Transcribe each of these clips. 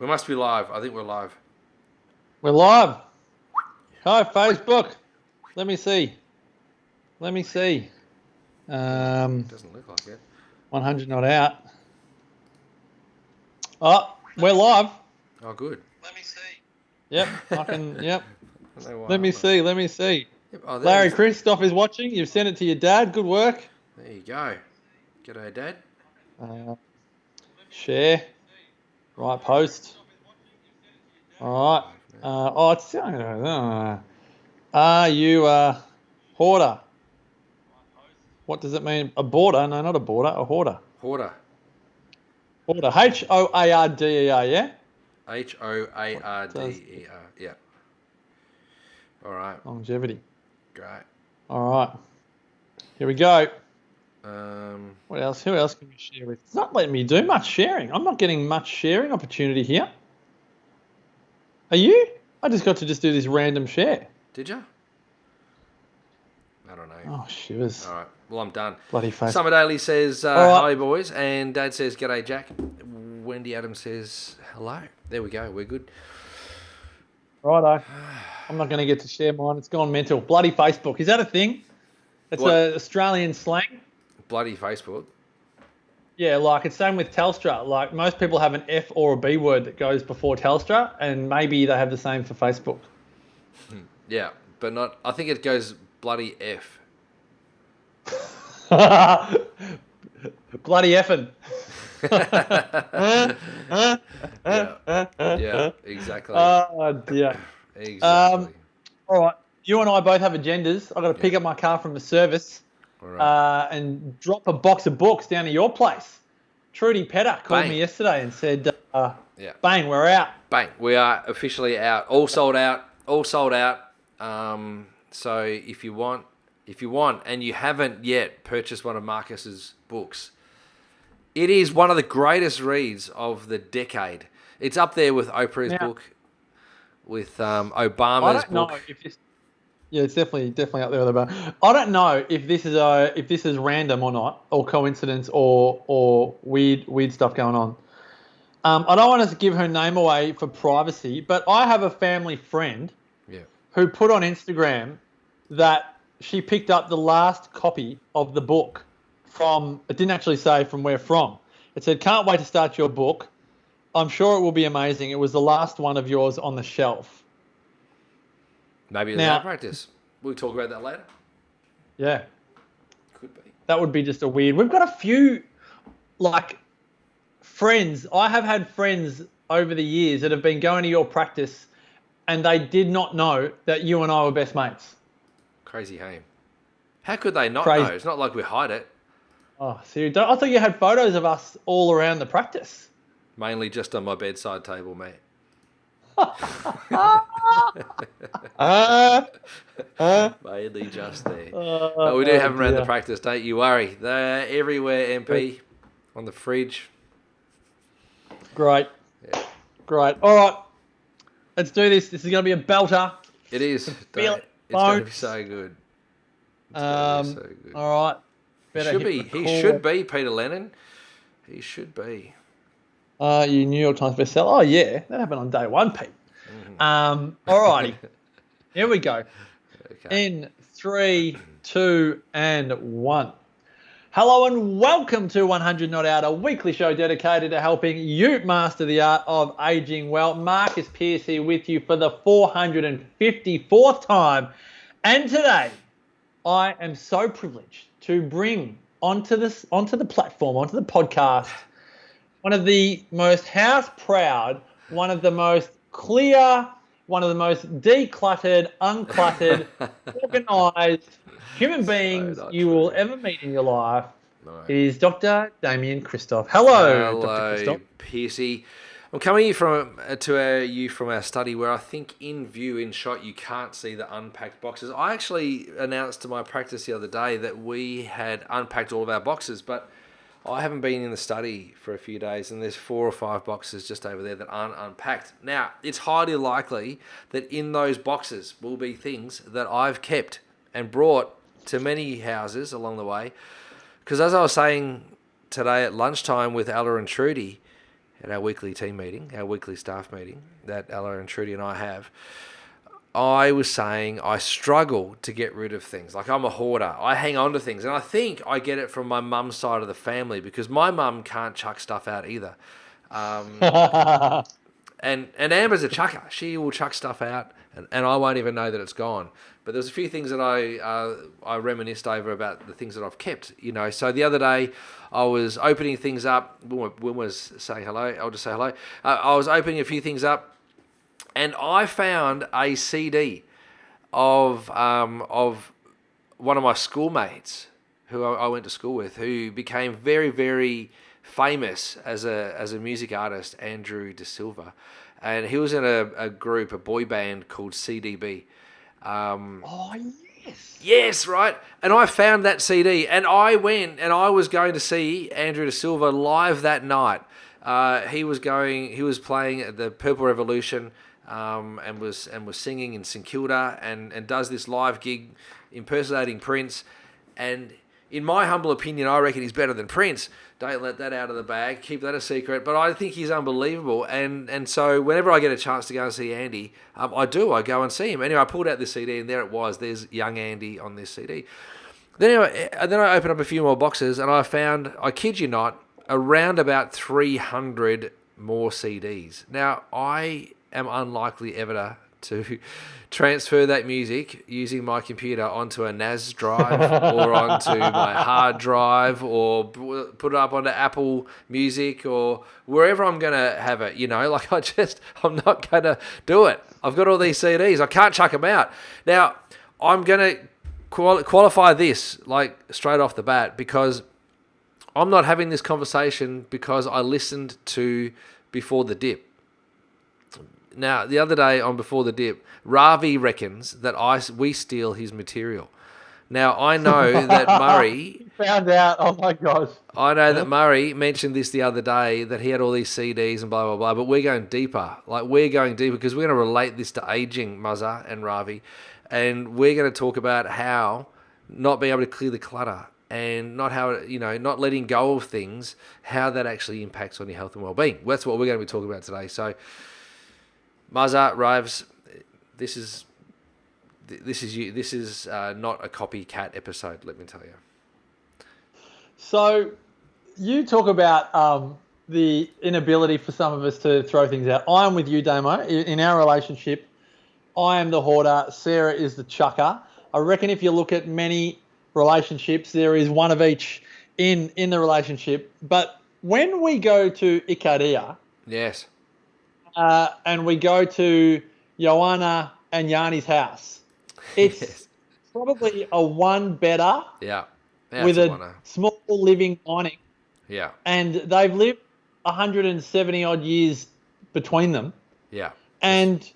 We must be live. I think we're live. We're live. Hi, Facebook. Let me see. Doesn't look like it. 100 not out. Oh, we're live. Oh, good. Let me see. Yep, I can. Yep. I don't know why Let me see. Yep. Oh, there Larry it is. Christoph is watching. You've sent it to your dad. Good work. There you go. G'day, Dad. Share. Right post. All right. It's. Are you a hoarder? What does it mean? A boarder? No, not a boarder. A hoarder. Hoarder. Hoarder. Hoarder. Yeah. Hoarder. Yeah. All right. Longevity. Great. All right. Here we go. What else? Who else can we share with? It's not letting me do much sharing. I'm not getting much sharing opportunity here. Are you? I just got to just do this random share. Did you? I don't know. Oh, shivers. All right. Well, I'm done. Bloody face. Summer Daily says, hello, boys. And Dad says, g'day, Jack. Wendy Adams says, hello. There we go. We're good. Righto. I'm not going to get to share mine. It's gone mental. Bloody Facebook. Is that a thing? It's an Australian slang. Bloody Facebook? Yeah, like it's same with Telstra. Like most people have an F or a B word that goes before Telstra, and maybe they have the same for Facebook. Yeah, but not. I think it goes bloody F. Bloody effing. Yeah, exactly. Oh, dear. Exactly. All right. You and I both have agendas. I've got to pick up my car from the service and drop a box of books down to your place. Trudy Petter called me yesterday and said, bang, we're out. Bang, we are officially out. All sold out. So if you want, and you haven't yet purchased one of Marcus's books, it is one of the greatest reads of the decade. It's up there with Oprah's book, with Obama's book. Know if this, it's definitely up there with Obama. I don't know if this is random or not, or coincidence, or weird stuff going on. I don't want to give her name away for privacy, but I have a family friend who put on Instagram that she picked up the last copy of the book from, it didn't actually say from where from. It said, can't wait to start your book. I'm sure it will be amazing. It was the last one of yours on the shelf. Maybe it's our practice. We'll talk about that later. Yeah. Could be. That would be just a weird. We've got a few, like, friends. I have had friends over the years that have been going to your practice and they did not know that you and I were best mates. Crazy, hey? How could they not know? It's not like we hide it. Oh, seriously? I thought you had photos of us all around the practice. Mainly just on my bedside table, mate. Mainly just there. But we do have them around the practice, don't you worry. They're everywhere, MP. On the fridge. Great. Yeah. Great. All right. Let's do this. This is going to be a belter. It is. It's going to be so good. All right. He should be Peter Lennon. He should be. You New York Times bestseller. Oh, yeah. That happened on day one, Pete. Mm-hmm. All righty. Here we go. Okay. In 3, 2, and 1. Hello and welcome to 100 Not Out, a weekly show dedicated to helping you master the art of aging well. Marcus Pearce here with you for the 454th time. And today, I am so privileged to bring onto the platform, onto the podcast, one of the most house-proud, one of the most clear, one of the most decluttered, uncluttered, organised human beings you will ever meet in your life is Dr. Damien Christoph. Hello, Dr. Christoph. Piercy. I'm coming from our study where I think in shot, you can't see the unpacked boxes. I actually announced to my practice the other day that we had unpacked all of our boxes, but I haven't been in the study for a few days, and there's 4 or 5 boxes just over there that aren't unpacked. Now, it's highly likely that in those boxes will be things that I've kept and brought to many houses along the way. Because as I was saying today at lunchtime with Ella and Trudy, at our weekly team meeting, our weekly staff meeting that Ella and Trudy and I have, I was saying I struggle to get rid of things. Like, I'm a hoarder. I hang on to things. And I think I get it from my mum's side of the family, because my mum can't chuck stuff out either. And Amber's a chucker. She will chuck stuff out, and I won't even know that it's gone. But there's a few things that I reminisced over about the things that I've kept. So the other day I was opening things up. Wim was saying hello. I'll just say hello. I was opening a few things up, and I found a CD of one of my schoolmates who I went to school with, who became very, very famous as a music artist, Andrew De Silva. And he was in a group, a boy band called CDB. Oh, yes. Yes, right. And I found that CD, and I went, and I was going to see Andrew De Silva live that night. He was playing at the Purple Revolution, and was singing in St Kilda, and does this live gig impersonating Prince. And in my humble opinion, I reckon he's better than Prince. Don't let that out of the bag. Keep that a secret. But I think he's unbelievable. And so whenever I get a chance to go and see Andy, I go and see him. Anyway, I pulled out this CD, and there it was. There's young Andy on this CD. Then I opened up a few more boxes, and I found, I kid you not, around about 300 more CDs. Now, I am unlikely ever to transfer that music using my computer onto a NAS drive or onto my hard drive, or put it up onto Apple Music or wherever I'm going to have it. I'm not going to do it. I've got all these CDs. I can't chuck them out. Now, I'm going to qualify this like straight off the bat, because I'm not having this conversation because I listened to Before the Dip. Now, the other day on Before the Dip, Ravi reckons that we steal his material. Now, I know that Murray... Found out. Oh, my gosh. I know that Murray mentioned this the other day, that he had all these CDs and blah, blah, blah, but we're going deeper. Like, we're going deeper because we're going to relate this to aging, Muzza and Ravi, and we're going to talk about how not being able to clear the clutter and not letting go of things, how that actually impacts on your health and well-being. That's what we're going to be talking about today. So... Muzza, Rives, this is not a copycat episode, let me tell you. So you talk about the inability for some of us to throw things out. I am with you, Damo. In our relationship, I am the hoarder. Sarah is the chucker. I reckon if you look at many relationships, there is one of each in the relationship. But when we go to Ikaria... Yes. And we go to Joanna and Yanni's house. It's yes. probably a one better, with a small living dining. Yeah. And they've lived 170 odd years between them. Yeah. And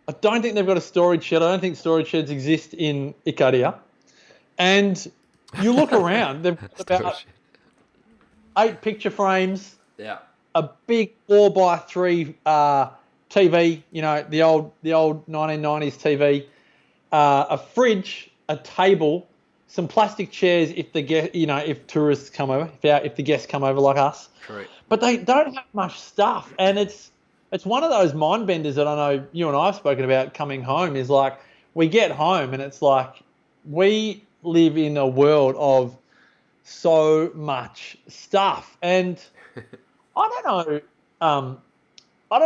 I don't think they've got a storage shed. I don't think storage sheds exist in Ikaria. And you look around, they've got about 8 picture frames. Yeah. A big 4x3 TV, the old 1990s TV, a fridge, a table, some plastic chairs if tourists come over, if the guests come over like us. Correct. But they don't have much stuff, and it's one of those mind benders that I know you and I have spoken about coming home. Is like we get home and it's like we live in a world of so much stuff, and I don't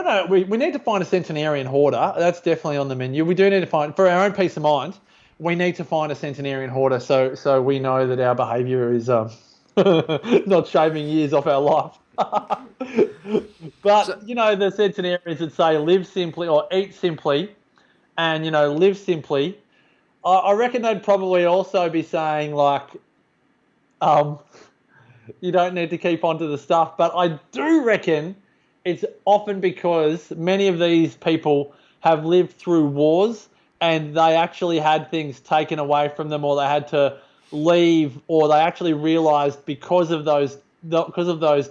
know. We need to find a centenarian hoarder. That's definitely on the menu. We do need to find, for our own peace of mind, we need to find a centenarian hoarder so we know that our behaviour is not shaving years off our life. But, the centenarians that say live simply or eat simply and, live simply, I reckon they'd probably also be saying like, you don't need to keep onto the stuff. But I do reckon it's often because many of these people have lived through wars and they actually had things taken away from them, or they had to leave, or they actually realised because of those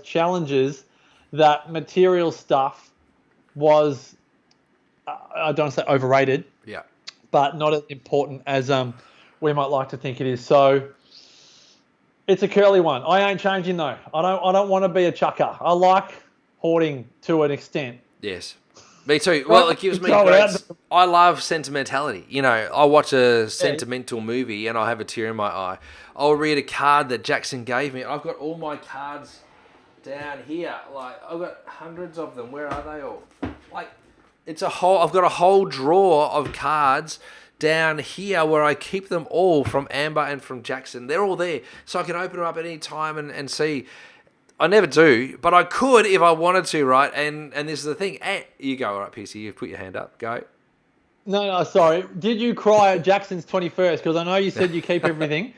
challenges that material stuff was, I don't want to say overrated, but not as important as we might like to think it is. So it's a curly one. I ain't changing though. I don't want to be a chucker. I like hoarding to an extent. Yes. Me too. Well, it gives me Throw it great. out. I love sentimentality. I watch a Yeah. sentimental movie and I have a tear in my eye. I'll read a card that Jackson gave me. I've got all my cards down here. Like, I've got hundreds of them. Where are they all? Like, I've got a whole drawer of cards down here where I keep them all from Amber and from Jackson. They're all there. So I can open them up at any time and see. I never do, but I could if I wanted to, right? And this is the thing. You go, all right, PC, you put your hand up. Go. No, sorry. Did you cry at Jackson's 21st? Because I know you said you keep everything.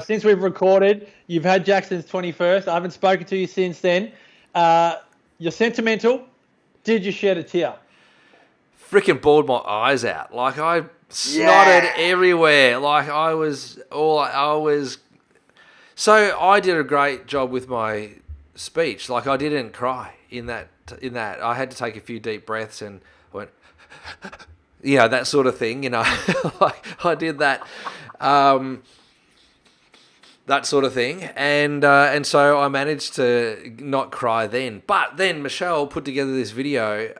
Since we've recorded, you've had Jackson's 21st. I haven't spoken to you since then. You're sentimental. Did you shed a tear? Freaking bawled my eyes out. Like, I snotted everywhere. Like, I was. So I did a great job with my speech. Like, I didn't cry in that. I had to take a few deep breaths and I went, that sort of thing. Like, I did that. That sort of thing, and so I managed to not cry then. But then Michelle put together this video.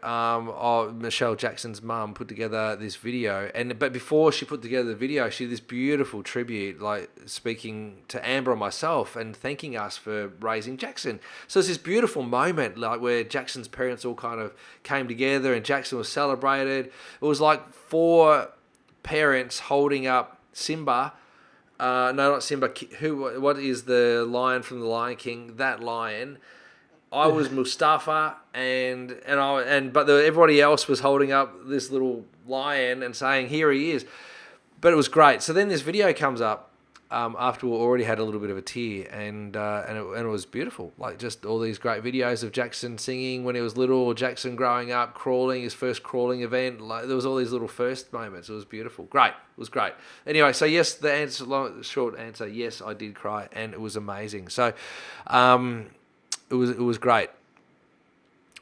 Michelle Jackson's mum put together this video, but before she put together the video, she did this beautiful tribute, like speaking to Amber and myself and thanking us for raising Jackson. So it's this beautiful moment, like where Jackson's parents all kind of came together and Jackson was celebrated. It was like 4 parents holding up Simba. No, not Simba. What is the lion from the Lion King? That lion. I was Mustafa, but everybody else was holding up this little lion and saying, "Here he is." But it was great. So then this video comes up after we already had a little bit of a tear, and it was beautiful. Like, just all these great videos of Jackson singing when he was little, or Jackson growing up, crawling, his first crawling event. Like, there was all these little first moments. It was beautiful. Great. It was great. Anyway, so yes, short answer, yes, I did cry, and it was amazing. So, it was great.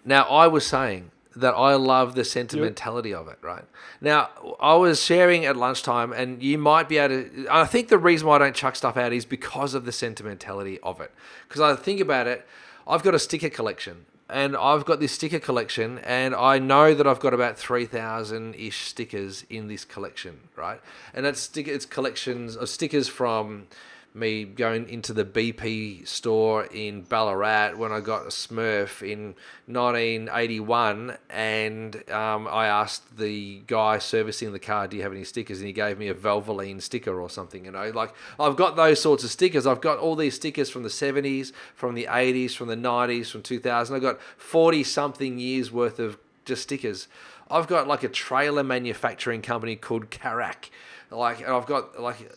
Now, I was saying that I love the sentimentality of it, right? Now, I was sharing at lunchtime, and you might be able to... I think the reason why I don't chuck stuff out is because of the sentimentality of it. Because I think about it, I've got a sticker collection, and I've got this sticker collection, and I know that I've got about 3,000-ish stickers in this collection, right? And it's collections of stickers from me going into the BP store in Ballarat when I got a Smurf in 1981, and I asked the guy servicing the car, "Do you have any stickers?" And he gave me a Valvoline sticker or something. Like, I've got those sorts of stickers. I've got all these stickers from the 70s, from the 80s, from the 90s, from 2000. I've got 40-something years worth of just stickers. I've got like a trailer manufacturing company called Carac. Like, and I've got like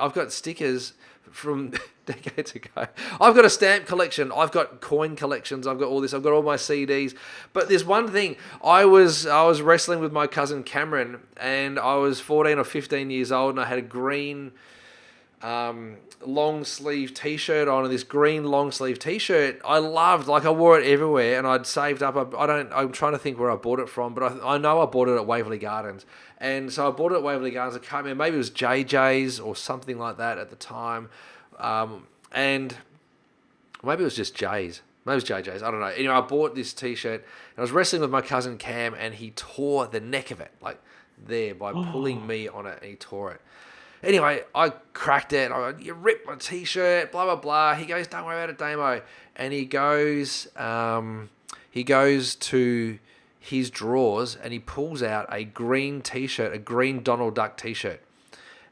I've got stickers from decades ago. I've got a stamp collection. I've got coin collections. I've got all this. I've got all my CDs. But there's one thing. I was wrestling with my cousin Cameron, and I was 14 or 15 years old, and I had a green long sleeve t-shirt on, and this green long sleeve t-shirt I loved. Like, I wore it everywhere, and I'd saved up. I'm trying to think where I bought it from, but I know I bought it at Waverley Gardens. And so I bought it at Waverley Gardens. I can't remember. Maybe it was JJ's or something like that at the time. And maybe it was just J's. Maybe it was JJ's. I don't know. Anyway, I bought this t-shirt, and I was wrestling with my cousin Cam, and he tore the neck of it, like there, by pulling me on it, and he tore it. Anyway, I cracked it. I go, "You ripped my t-shirt, blah, blah, blah." He goes, "Don't worry about it, Damo." And he goes to his drawers, and he pulls out a green t-shirt, a green Donald Duck t-shirt.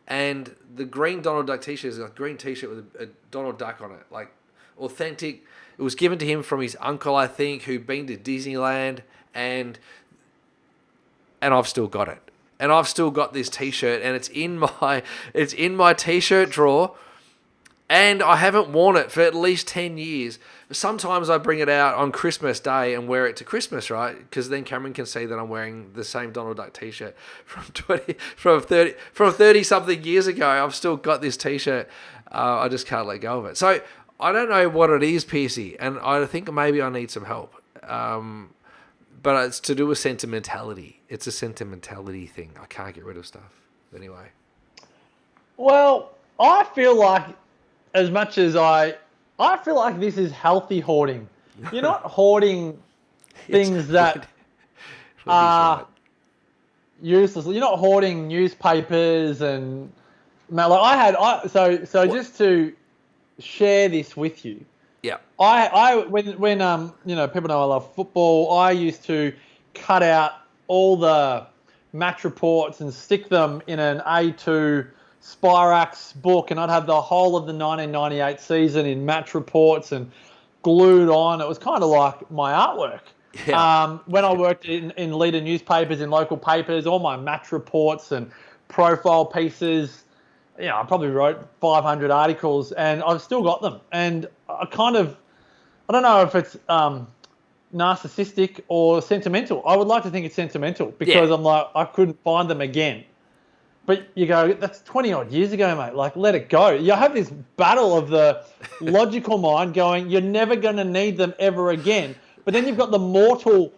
And the green Donald Duck t-shirt is a green t-shirt with a Donald Duck on it, like authentic. It was given to him from his uncle, I think, who'd been to Disneyland, and I've still got it. And I've still got this t-shirt, and it's in my t-shirt drawer, and I haven't worn it for at least 10 years. Sometimes I bring it out on Christmas Day and wear it to Christmas, right? Because then Cameron can see that I'm wearing the same Donald Duck t-shirt from 30 something years ago. I've still got this t-shirt. I just can't let go of it. So I don't know what it is, Piercy, and I think maybe I need some help. But it's to do with sentimentality. It's a sentimentality thing. I can't get rid of stuff. Anyway. Well, I feel like, as much as I feel like this is healthy hoarding. you're not hoarding things that Wendy's are right. useless. You're not hoarding newspapers and like so What? just to share this with you. Yeah. When people know I love football, I used to cut out all the match reports and stick them in an A2 Spirax book, and I'd have the whole of the 1998 season in match reports and glued on. It was kind of like my artwork. Yeah. When I worked in leader newspapers, in local papers, all my match reports and profile pieces, I probably wrote 500 articles, and I've still got them. And I don't know if it's narcissistic or sentimental. I would like to think it's sentimental Yeah. because I'm like, I couldn't find them again. But you go, that's 20 odd years ago, mate. Like, let it go. You have this battle of the logical mind going, you're never going to need them ever again. But then you've got the mortal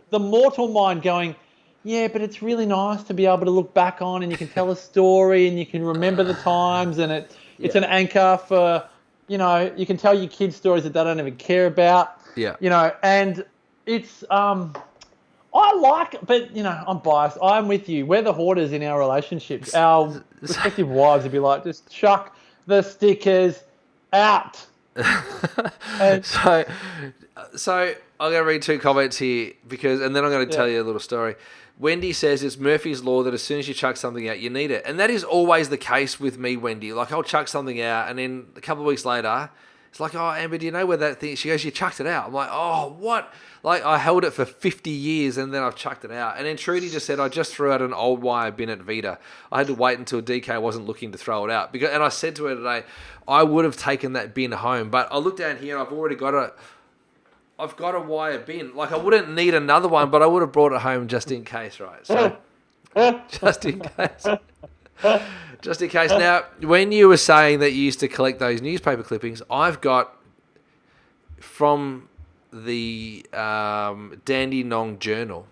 mind going, yeah, but it's really nice to be able to look back on, and you can tell a story and you can remember the times, and it's Yeah. an anchor for, you can tell your kids stories that they don't even care about, Yeah. and it's, but I'm biased. I'm with you. We're the hoarders in our relationships. Our respective wives would be like, just chuck the stickers out. And, So I'm going to read two comments here and then I'm going to tell you a little story. Wendy says it's Murphy's Law that as soon as you chuck something out, you need it. And that is always the case with me, Wendy. Like, I'll chuck something out, and then a couple of weeks later, it's like, oh, Amber, do you know where that thing is? She goes, you chucked it out. I'm like, oh, what? Like, I held it for 50 years, and then I've chucked it out. And then Trudy just said, I just threw out an old wire bin at Vita. I had to wait until DK wasn't looking to throw it out. And I said to her today, I would have taken that bin home, but I looked down here, and I've got a wire bin. Like, I wouldn't need another one, but I would have brought it home just in case, right? So, just in case. Just in case. Now, when you were saying that you used to collect those newspaper clippings, I've got from the Dandenong Journal,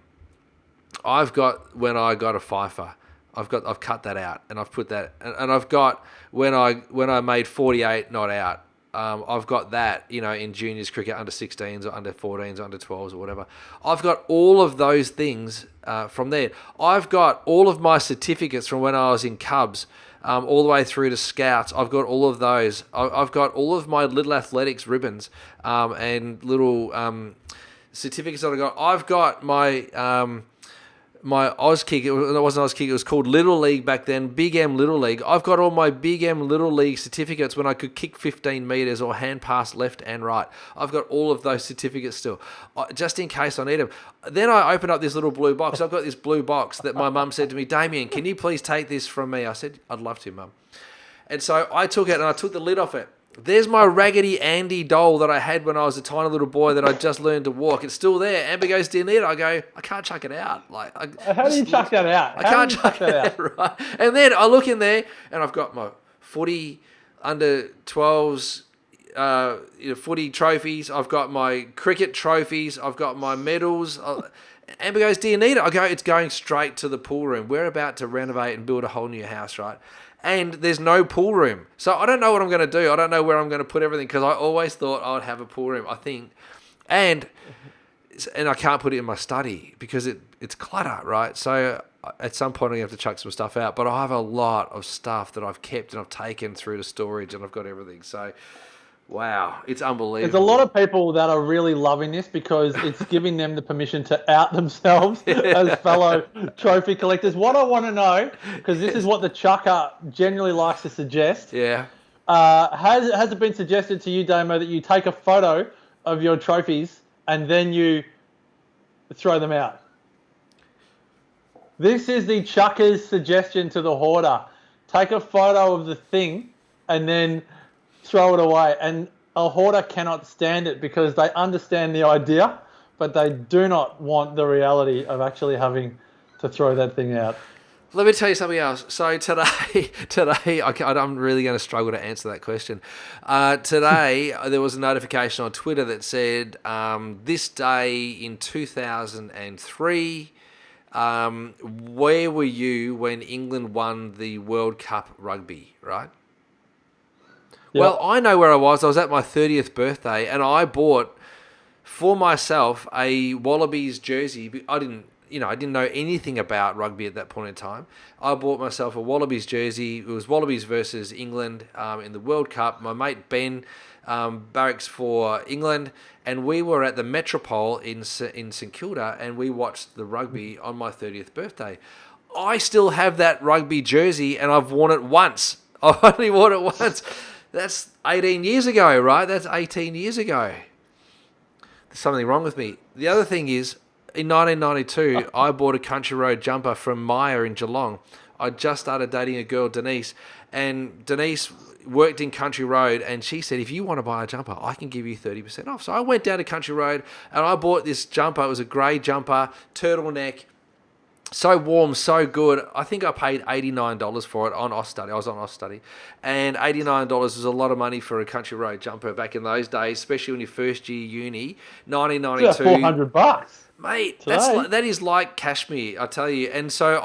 I've got when I got a fifer. I've cut that out and I've put that, and I've got when I made 48 not out. I've got that, in juniors cricket, under 16s or under 14s or under 12s or whatever. I've got all of those things from there. I've got all of my certificates from when I was in Cubs, all the way through to Scouts. I've got all of those. I've got all of my little athletics ribbons and little certificates that I got. I've got my Auskick, it wasn't Auskick, it was called Little League back then, Big M Little League. I've got all my Big M Little League certificates when I could kick 15 metres or hand pass left and right. I've got all of those certificates still, just in case I need them. Then I opened up this little blue box. I've got this blue box that my mum said to me, Damien, can you please take this from me? I said, I'd love to, Mum. And so I took it and I took the lid off it. There's my Raggedy Andy doll that I had when I was a tiny little boy that I just learned to walk. It's still there. Amber goes, do you need it? I go, I can't chuck it out. How do you chuck that out? I can't chuck it out, right? And then I look in there and I've got my footy under 12s footy trophies. I've got my cricket trophies. I've got my medals. Amber goes, do you need it? I go, it's going straight to the pool room. We're about to renovate and build a whole new house, right? And there's no pool room. So I don't know what I'm going to do. I don't know where I'm going to put everything because I always thought I would have a pool room, I think. And I can't put it in my study because it's clutter, right? So at some point I'm going to have to chuck some stuff out. But I have a lot of stuff that I've kept and I've taken through to storage and I've got everything. So, wow, it's unbelievable. There's a lot of people that are really loving this because it's giving them the permission to out themselves as fellow trophy collectors. What I want to know, because this is what the chucker generally likes to suggest. Yeah. Has it been suggested to you, Damo, that you take a photo of your trophies and then you throw them out? This is the chucker's suggestion to the hoarder. Take a photo of the thing and then throw it away. And a hoarder cannot stand it because they understand the idea, but they do not want the reality of actually having to throw that thing out. Let me tell you something else. So today, I'm really going to struggle to answer that question. Today, there was a notification on Twitter that said, this day in 2003, where were you when England won the World Cup rugby, right? Yep. Well, I know where I was. I was at my 30th birthday, and I bought for myself a Wallabies jersey. I didn't know anything about rugby at that point in time. I bought myself a Wallabies jersey. It was Wallabies versus England in the World Cup. My mate Ben barracks for England, and we were at the Metropole in St Kilda, and we watched the rugby on my 30th birthday. I still have that rugby jersey, and I've worn it once. I've only worn it once. That's 18 years ago, right? That's 18 years ago. There's something wrong with me. The other thing is, in 1992, I bought a Country Road jumper from Maya in Geelong. I just started dating a girl, Denise, and Denise worked in Country Road, and she said, if you want to buy a jumper, I can give you 30% off. So I went down to Country Road, and I bought this jumper. It was a grey jumper, turtleneck, so warm, so good. I think I paid $89 for it on Austudy. I was on Austudy. And $89 was a lot of money for a Country Road jumper back in those days, especially when you first year uni. 1992. It's about $400. Mate, Today. that is like cashmere, I tell you. And so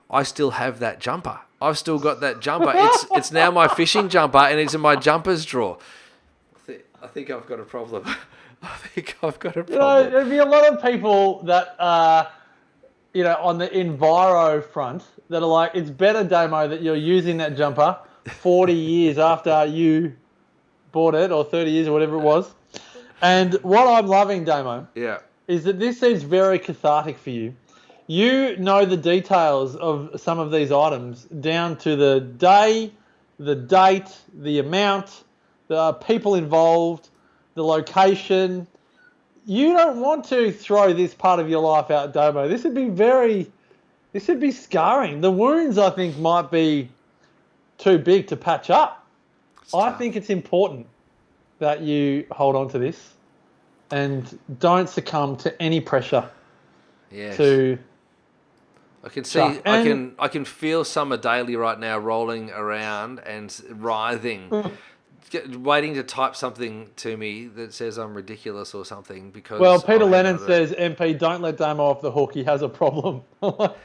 I still have that jumper. I've still got that jumper. It's now my fishing jumper, and it's in my jumpers drawer. I think I've got a problem. There'd be a lot of people that on the enviro front that are like, it's better, Damo, that you're using that jumper 40 years after you bought it, or 30 years or whatever it was. And what I'm loving, Damo, is that this seems very cathartic for you. You know the details of some of these items down to the day, the date, the amount, the people involved, the location. You don't want to throw this part of your life out, Domo. This would be scarring. The wounds, I think, might be too big to patch up. I think it's important that you hold on to this and don't succumb to any pressure. Yes. I can see, I can feel Summer Daly right now rolling around and writhing, waiting to type something to me that says I'm ridiculous or something. Because Peter Lennon says, MP, don't let Damo off the hook. He has a problem. No,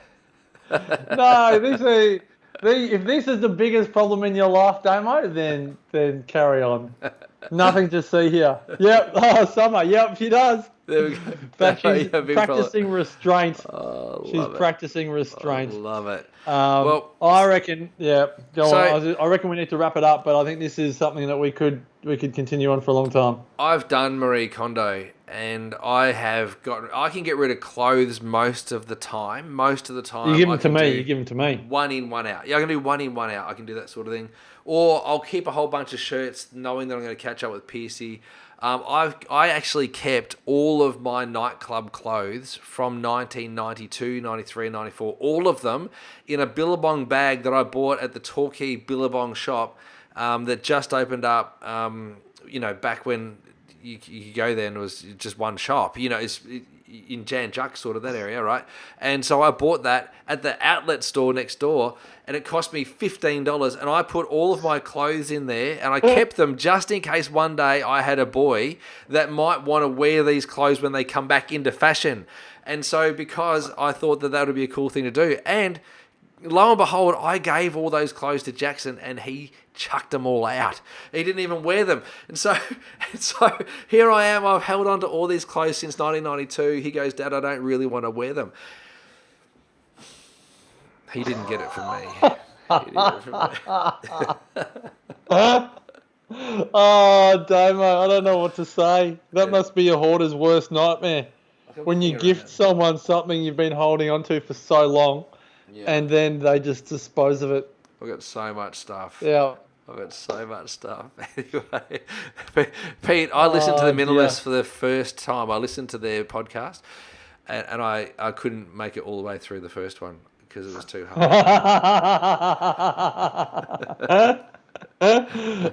if this is the biggest problem in your life, Damo, then carry on. Nothing to see here. Yep, Summer. Yep, she does. There we go. But she's practicing restraint. She's practicing restraint. I love it. I reckon. Yeah, go on. I reckon we need to wrap it up, but I think this is something that we could continue on for a long time. I've done Marie Kondo, and I can get rid of clothes most of the time. You give them to me. You give them to me. One in, one out. Yeah, I can do one in, one out. I can do that sort of thing. Or I'll keep a whole bunch of shirts knowing that I'm going to catch up with Piercy. I actually kept all of my nightclub clothes from 1992, 93, 94, all of them in a Billabong bag that I bought at the Torquay Billabong shop that just opened up, back when you could go there and it was just one shop. It's in Jan Juck, sort of that area, right? And so I bought that at the outlet store next door, and it cost me $15. And I put all of my clothes in there, and I kept them just in case one day I had a boy that might want to wear these clothes when they come back into fashion. And so because I thought that would be a cool thing to do, and lo and behold, I gave all those clothes to Jackson, and he chucked them all out. He didn't even wear them. And so here I am. I've held on to all these clothes since 1992. He goes, Dad, I don't really want to wear them. He didn't get it from me. Oh, Damo, I don't know what to say. That must be a hoarder's worst nightmare. When you gift someone something you've been holding on to for so long, and then they just dispose of it. I've got so much stuff. Yeah. I've got so much stuff. Anyway, Pete, I listened to the Minimalists for the first time. I listened to their podcast, and I couldn't make it all the way through the first one because it was too hard.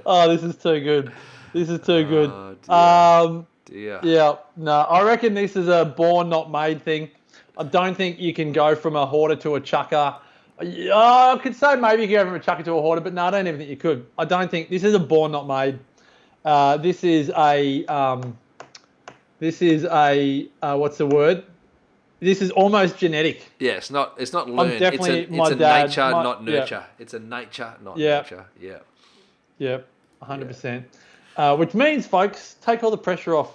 Oh, this is too good. This is too good. Dear. Yeah. No, I reckon this is a born not made thing. I don't think you can go from a hoarder to a chucker. I could say maybe you can go from a chucker to a hoarder, but no, I don't even think you could. I don't think this is a born not made. This is a what's the word? This is almost genetic. Yeah, it's not learned. It's a nature, not nurture. Yeah. It's a nature, not nurture. Yeah. Yep, 100%. which means, folks, take all the pressure off.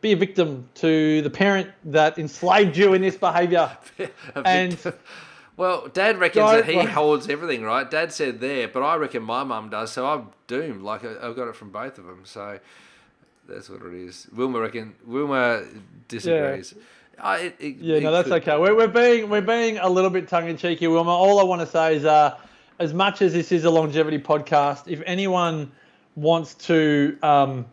Be a victim to the parent that enslaved you in this behaviour. And well, Dad reckons that he holds everything, right? Dad said there, but I reckon my mum does, so I'm doomed. Like, I've got it from both of them, so that's what it is. Wilma disagrees. No, that's okay. We're being a little bit tongue in cheeky, Wilma. All I want to say is, as much as this is a longevity podcast, if anyone wants to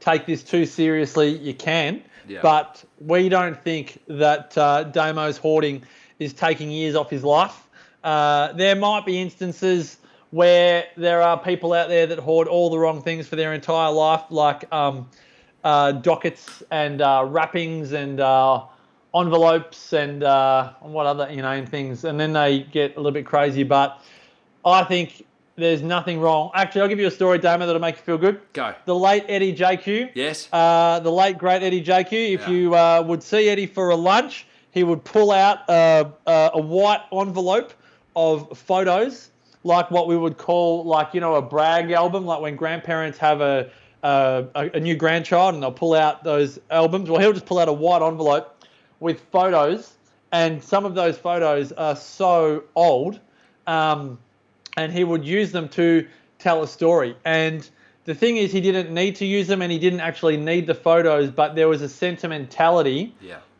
take this too seriously, you can. Yeah. But we don't think that Damo's hoarding is taking years off his life. There might be instances where there are people out there that hoard all the wrong things for their entire life, like dockets and wrappings and envelopes and what other, and things. And then they get a little bit crazy. But I think there's nothing wrong. Actually, I'll give you a story, Damo, that'll make you feel good. Go. The late Eddie JQ. Yes. The late, great Eddie JQ. If you would see Eddie for a lunch, he would pull out a white envelope of photos, like what we would call, like, a brag album, like when grandparents have a new grandchild and they'll pull out those albums. Well, he'll just pull out a white envelope with photos, and some of those photos are so old, and he would use them to tell a story. And the thing is, he didn't need to use them, and he didn't actually need the photos, but there was a sentimentality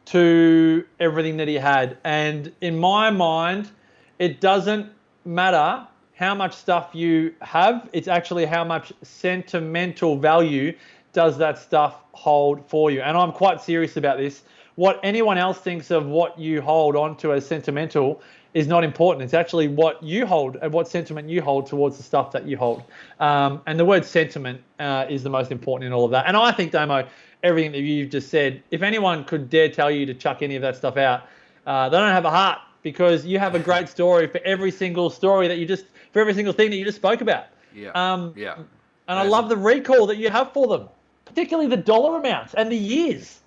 to everything that he had. And in my mind, it doesn't matter how much stuff you have, it's actually how much sentimental value does that stuff hold for you. And I'm quite serious about this. What anyone else thinks of what you hold on to as sentimental is not important. It's actually what you hold and what sentiment you hold towards the stuff that you hold. And the word sentiment is the most important in all of that. And I think, Damo, everything that you've just said, if anyone could dare tell you to chuck any of that stuff out, they don't have a heart, because you have a great story for every single story that for every single thing that you just spoke about. Yeah. And I love the recall that you have for them, particularly the dollar amounts and the years.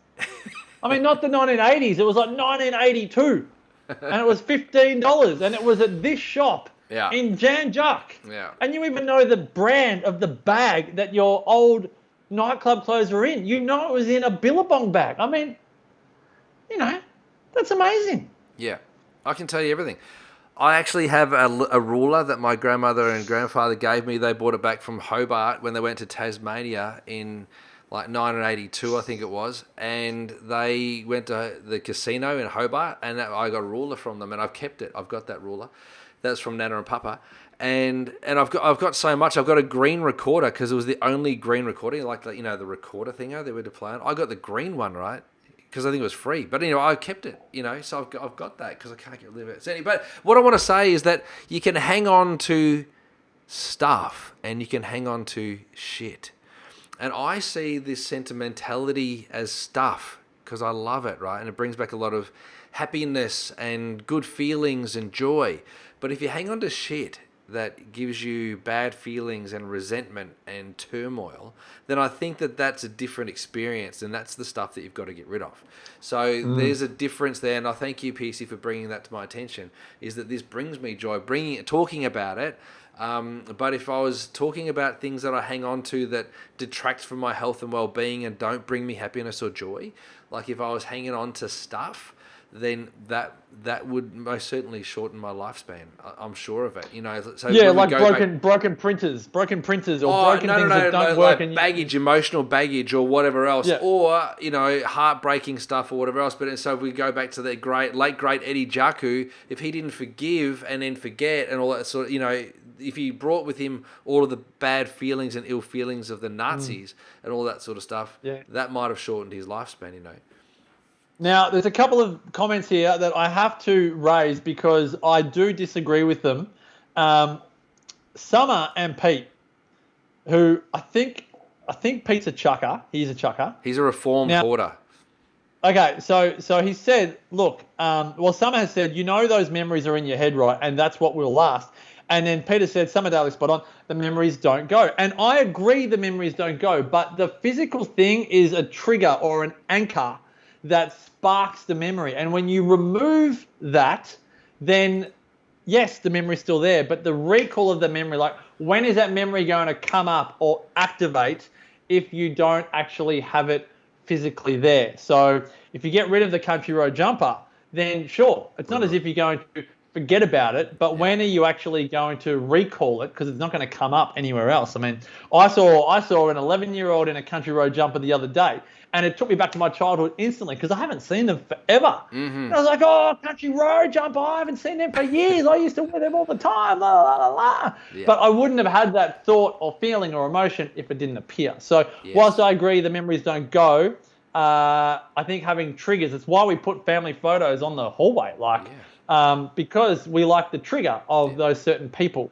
I mean, not the 1980s. It was like 1982. And it was $15. And it was at this shop in Jan Juck. Yeah. And you even know the brand of the bag that your old nightclub clothes were in. You know it was in a Billabong bag. I mean, that's amazing. Yeah. I can tell you everything. I actually have a ruler that my grandmother and grandfather gave me. They brought it back from Hobart when they went to Tasmania in like 1982, I think it was. And they went to the casino in Hobart, and I got a ruler from them, and I've kept it. I've got that ruler. That's from Nana and Papa. And I've got so much. I've got a green recorder, because it was the only green recording, like the recorder thing they were to play on. I got the green one, right? Because I think it was free. But, I kept it, so I've got that because I can't get rid of it. So but what I want to say is that you can hang on to stuff and you can hang on to shit. And I see this sentimentality as stuff because I love it, right? And it brings back a lot of happiness and good feelings and joy. But if you hang on to shit that gives you bad feelings and resentment and turmoil, then I think that that's a different experience, and that's the stuff that you've got to get rid of. So there's a difference there, and I thank you, PC, for bringing that to my attention, is that this brings me joy, talking about it. But if I was talking about things that I hang on to that detract from my health and well-being and don't bring me happiness or joy, like if I was hanging on to stuff, then that would most certainly shorten my lifespan. I'm sure of it. So like broken printers or broken things that don't work. Like baggage, emotional baggage, or whatever else, or heartbreaking stuff or whatever else. But so if we go back to the late great Eddie Jaku, if he didn't forgive and then forget and all that sort of, if he brought with him all of the bad feelings and ill feelings of the Nazis and all that sort of stuff, that might have shortened his lifespan. Now, there's a couple of comments here that I have to raise because I do disagree with them. Summer and Pete, who I think Pete's a chucker. He's a chucker. He's a reformed hoarder. Okay, so he said, look, Summer has said, those memories are in your head, right? And that's what will last. And then Peter said, Summer Daly spot on, the memories don't go. And I agree the memories don't go, but the physical thing is a trigger or an anchor that sparks the memory. And when you remove that, then yes, the memory's still there, but the recall of the memory, like when is that memory going to come up or activate if you don't actually have it physically there? So if you get rid of the country road jumper, then sure, it's not as if you're going to forget about it, but when are you actually going to recall it? Because it's not going to come up anywhere else. I mean, I saw an 11-year-old in a country road jumper the other day, and it took me back to my childhood instantly because I haven't seen them forever. And I was like, oh, country road jumper, I haven't seen them for years. I used to wear them all the time. La, la, la, la. Yeah. But I wouldn't have had that thought or feeling or emotion if it didn't appear. So whilst I agree the memories don't go, I think having triggers, it's why we put family photos on the hallway, because we like the trigger of those certain people.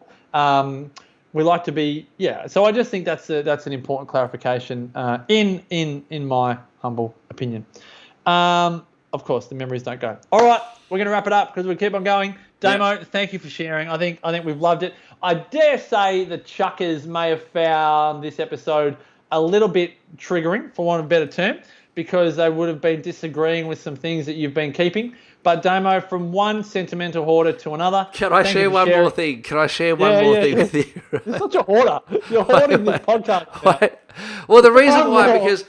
We like to be, so I just think that's an important clarification in my humble opinion. Of course, the memories don't go. All right, we're going to wrap it up because we keep on going. Damo, thank you for sharing. I think we've loved it. I dare say the chuckers may have found this episode a little bit triggering, for want of a better term, because they would have been disagreeing with some things that you've been keeping. But Damo, from one sentimental hoarder to another. Can I share one more thing? Can I share one more thing with you? You're such a hoarder. You're hoarding this podcast. Well, the reason why, because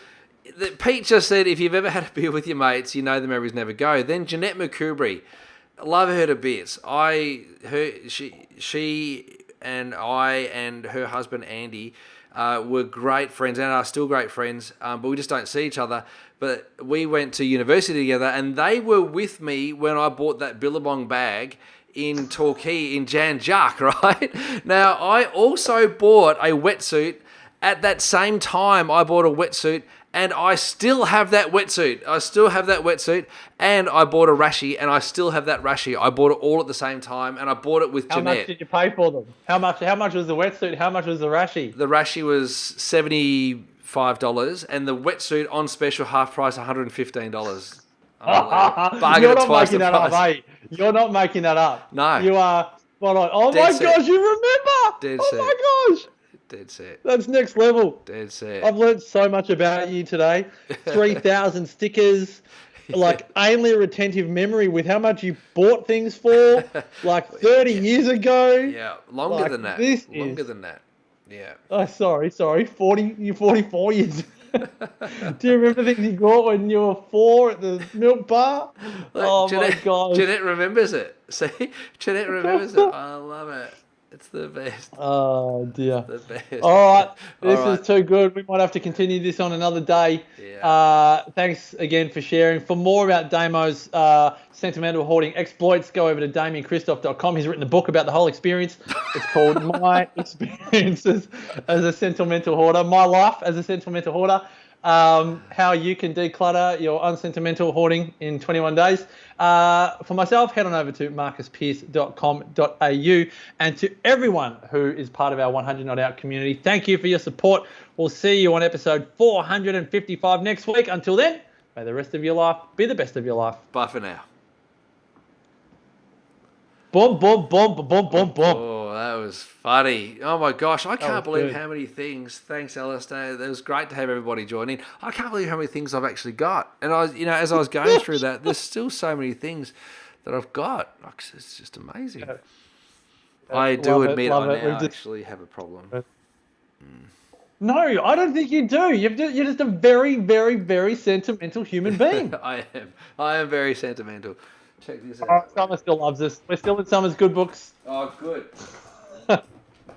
Pete just said if you've ever had a beer with your mates, you know the memories never go. Then Jeanette McCoubrey, love her to bits. She and I and her husband Andy were great friends and are still great friends, but we just don't see each other. But we went to university together, and they were with me when I bought that Billabong bag in Torquay in Jan Jac, right? Now, I also bought a wetsuit at that same time. I bought a wetsuit, and I still have that wetsuit. And I bought a rashie, and I still have that rashie. I bought it all at the same time, and I bought it with Jeanette. How much did you pay for them? How much was the wetsuit? How much was the rashie? The rashie was $75, and the wetsuit on special half price $115. You're not making that up, mate. You're not making that up. No. You are spot on. Oh my gosh, you remember? My gosh. Dead set. That's next level. Dead set. I've learned so much about you today. 3,000 stickers, like ainly retentive memory with how much you bought things for, like 30 years ago. Yeah, longer than that. Longer than that. Yeah. Oh, sorry. 40. You're 44 years. Do you remember things you got when you were 4 at the milk bar? Look, my gosh. Jeanette remembers it. See? Jeanette remembers it. I love it. It's the best. Oh, dear. It's the best. All right. This is too good. We might have to continue this on another day. Yeah. Thanks again for sharing. For more about Damo's sentimental hoarding exploits, go over to DamienChristoff.com. He's written a book about the whole experience. It's called My Experiences as a Sentimental Hoarder. My Life as a Sentimental Hoarder. How you can declutter your unsentimental hoarding in 21 days. For myself, head on over to marcuspearce.com.au, and to everyone who is part of our 100 Not Out community, thank you for your support. We'll see you on episode 455 next week. Until then, may the rest of your life be the best of your life. Bye for now. Boom, boom, boom, boom, boom, boom. Oh, that was funny. Oh my gosh, I can't believe good. how many things. Thanks, Alistair. It was great to have everybody join in. I can't believe how many things I've actually got. And as I was going through that, there's still so many things that I've got. It's just amazing. I do admit I now actually have a problem. No, I don't think you do. You're just a very, very, very sentimental human being. I am very sentimental. Check this out. Summer still loves us. We're still in Summer's good books. Oh, good.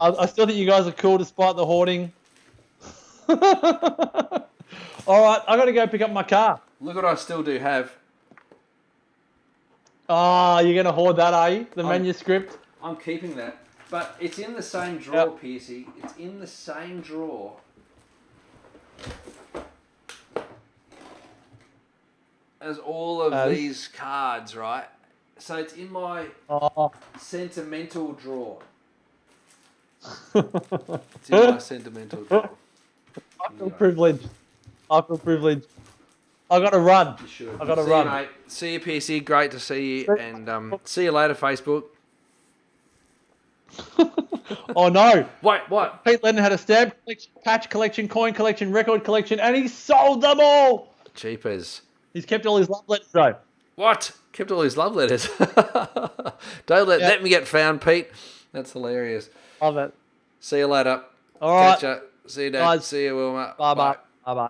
I still think you guys are cool despite the hoarding. All right, I got to go pick up my car. Look what I still do have. Oh, you're going to hoard that, are you? The manuscript? I'm keeping that. But it's in the same drawer, Piercy. It's in the same drawer. As all of these cards, right? So it's in my sentimental drawer. It's in my sentimental drawer. I feel privileged. I got to run. You should. I got to run. You, mate. See you, PC. Great to see you. And see you later, Facebook. Oh, no. Wait, what? Pete Lennon had a stamp collection, patch collection, coin collection, record collection, and he sold them all. Cheapers. He's kept all his love letters, though. What? Kept all his love letters. Don't let me get found, Pete. That's hilarious. Love it. See you later. All right. Catch ya. See you, Dad. Guys. See you, Wilma. Bye bye. Bye bye.